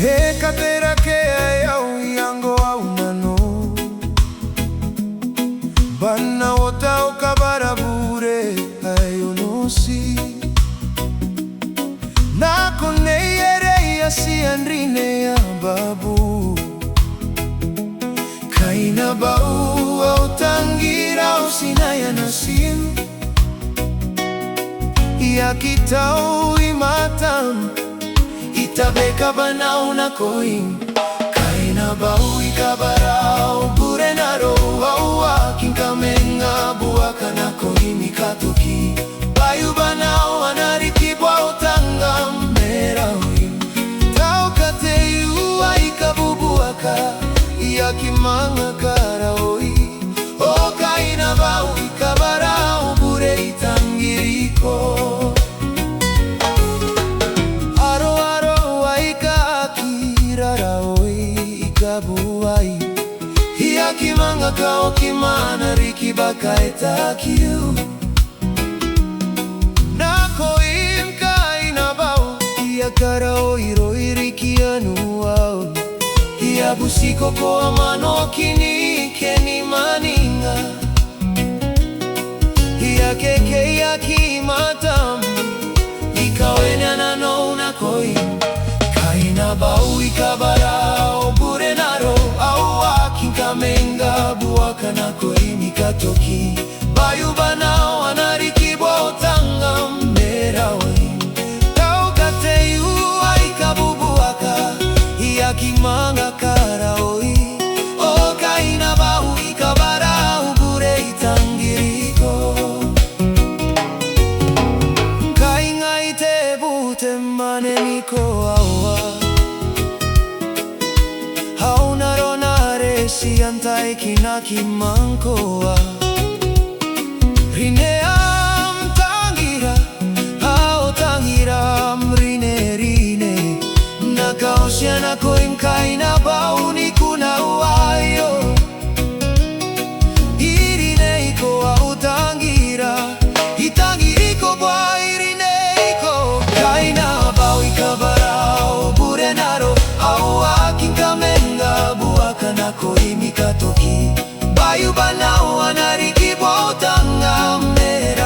He Tekeraoi yango au nano Bana wotao Kabwaraa Au Bure ayonosi nakoina reirei asiandrine ya babu Kaain Abau autangira usinaya nasim ya kitau imatam itabe kabana nakoina Kaain Abau Kabwaraa Au Bure naro Oteaki ngkami buaka nakoina katoki bayu banao anariki bwautanga merauin tau kateu aikabubuaka yaki manga karaoi o Kaain Abau Kabwaraa Au Bure itangiriko aro aro aika kiraraoi kabuai yaki manga kaoki mana riki bakaetaki nakoina Kaain Abau Tekeraoi roi riki anuau busiko ko amano kini keni maninga keke yaki matam ikawenya nano nakoina Kaain Abau Kabwaraa Au Bure naro Oteaki ngkami buaka nakoina katoki bayu banao anariki bwautanga merauin tau kateu aikabubuaka yaki manga karaoi o Kaain Abau Kabwaraa Au Bure itangiriko kaingai te bute mmaane niko aua haunaro nare siantai kinaki mankoa rineam tangira au tangiram rine nakaosya nakoina Kaain Abau nikuna uayo irineiko autangira itangiriko bwa irineiko Kaain Abau Kabwaraa Au Bure naro Oteaki ngkami buaka nakoina katoki bayu banao anariki bwautanga mera